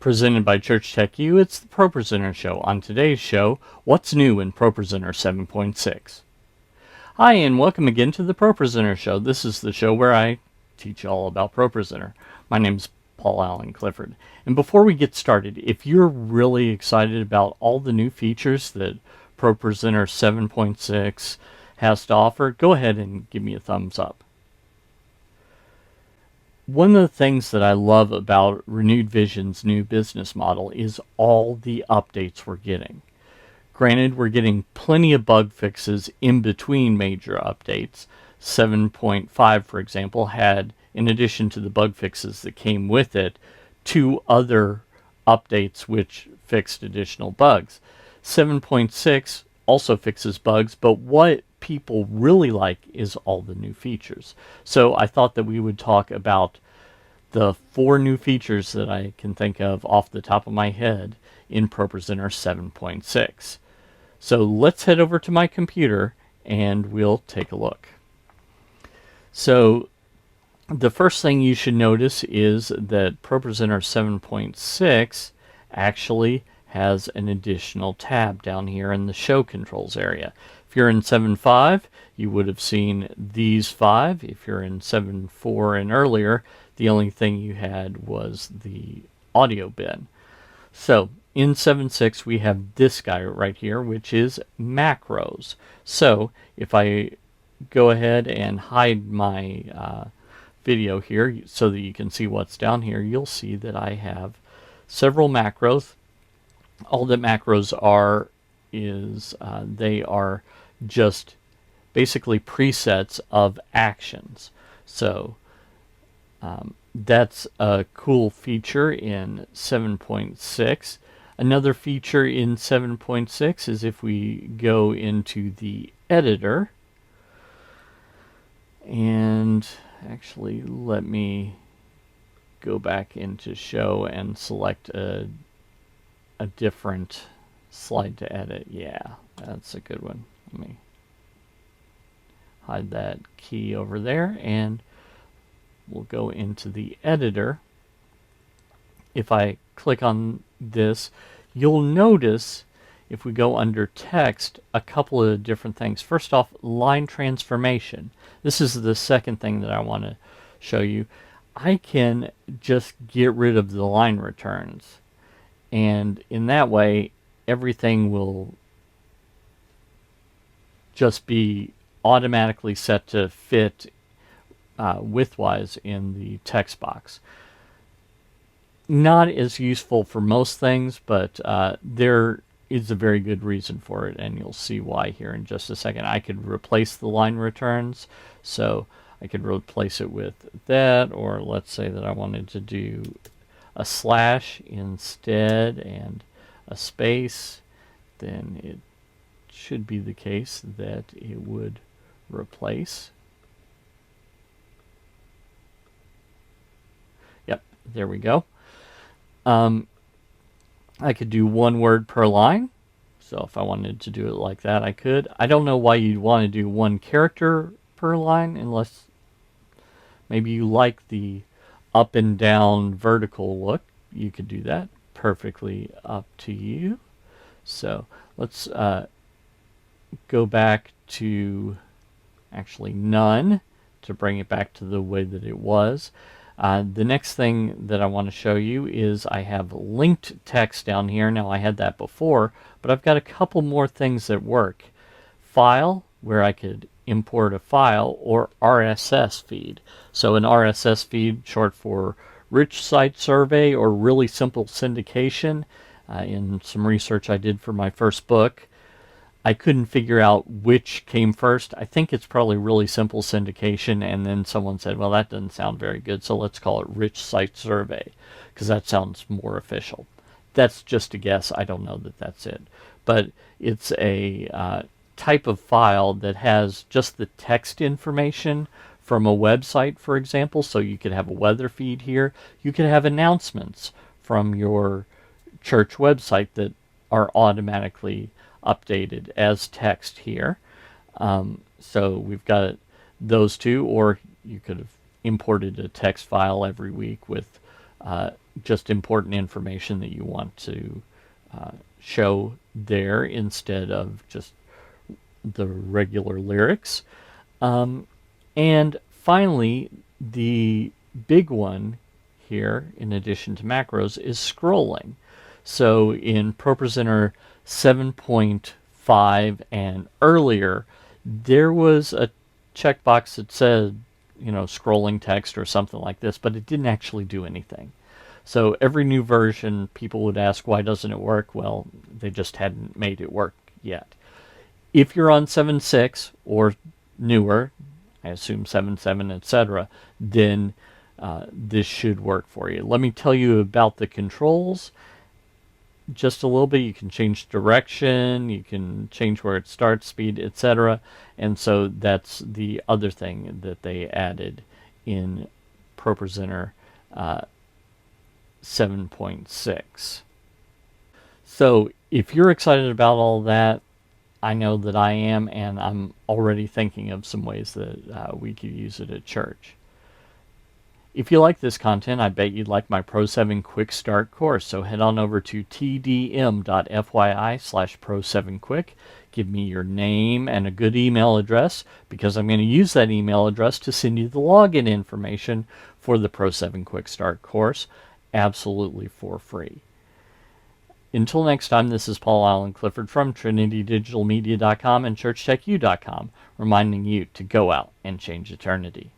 Presented by ChurchTechU, it's the ProPresenter Show. On today's show, what's new in ProPresenter 7.6? Hi, and welcome again to the ProPresenter Show. This is the show where I teach you all about ProPresenter. My name's Alan Clifford. And before we get started, if you're really excited about all the new features that ProPresenter 7.6 has to offer, go ahead and give me a thumbs up. One of the things that I love about Renewed Vision's new business model is all the updates we're getting. Granted, we're getting plenty of bug fixes in between major updates. 7.5, for example, had, in addition to the bug fixes that came with it, 2 other updates which fixed additional bugs. 7.6 also fixes bugs, but what people really like is all the new features. So I thought that we would talk about the 4 new features that I can think of off the top of my head in ProPresenter 7.6. So let's head over to my computer and we'll take a look. So the first thing you should notice is that ProPresenter 7.6 actually has an additional tab down here in the show controls area. If you're in 7.5, you would have seen these 5. If you're in 7.4 and earlier, the only thing you had was the audio bin. So in 7.6, we have this guy right here, which is macros. So if I go ahead and hide my video here so that you can see what's down here, you'll see that I have several macros. All that macros are is they are just basically presets of actions. So that's a cool feature in 7.6. Another feature in 7.6 is if we go into the editor, and actually let me go back into show and select a different slide to edit. Yeah, that's a good one. Let me hide that key over there and we'll go into the editor. If I click on this, you'll notice if we go under text a couple of different things. First off, line transformation. This is the second thing that I want to show you. I can just get rid of the line returns, and in that way everything will just be automatically set to fit widthwise in the text box. Not as useful for most things, but there is a very good reason for it, and you'll see why here in just a second. I could replace the line returns, so I could replace it with that, or let's say that I wanted to do a slash instead and a space, then it should be the case that it would replace. Yep, there we go. I could do 1 word per line. So if I wanted to do it like that, I could. I don't know why you'd want to do 1 character per line unless maybe you like the up and down vertical look. You could do that. Perfectly up to you. So let's go back to actually none to bring it back to the way that it was. The next thing that I want to show you is I have linked text down here. Now I had that before, but I've got a couple more things that work. File, where I could import a file, or RSS feed. So an RSS feed, short for Rich Site Survey or Really Simple Syndication. In some research I did for my first book, I couldn't figure out which came first. I think it's probably Really Simple Syndication, and then someone said, well, that doesn't sound very good, so let's call it Rich Site Survey, because that sounds more official. That's just a guess. I don't know that that's it. But it's a type of file that has just the text information from a website, for example. So you could have a weather feed here. You could have announcements from your church website that are automatically updated as text here. So we've got those two, or you could have imported a text file every week with just important information that you want to show there instead of just the regular lyrics. And finally, the big one here, in addition to macros, is scrolling. So in ProPresenter 7.5 and earlier, there was a checkbox that said, scrolling text or something like this, but it didn't actually do anything. So every new version, people would ask, why doesn't it work? Well, they just hadn't made it work yet. If you're on 7.6 or newer, I assume 7.7, etc., then this should work for you. Let me tell you about the controls just a little bit. You can change direction, you can change where it starts, speed, etc. And so that's the other thing that they added in ProPresenter 7.6. So if you're excited about all that, I know that I am, and I'm already thinking of some ways that we could use it at church. If you like this content, I bet you'd like my Pro 7 Quick Start course, so head on over to TDM.fyi/Pro7Quick. Give me your name and a good email address, because I'm going to use that email address to send you the login information for the Pro 7 Quick Start course, absolutely for free. Until next time, this is Paul Alan Clifford from TrinityDigitalMedia.com and ChurchTechU.com, reminding you to go out and change eternity.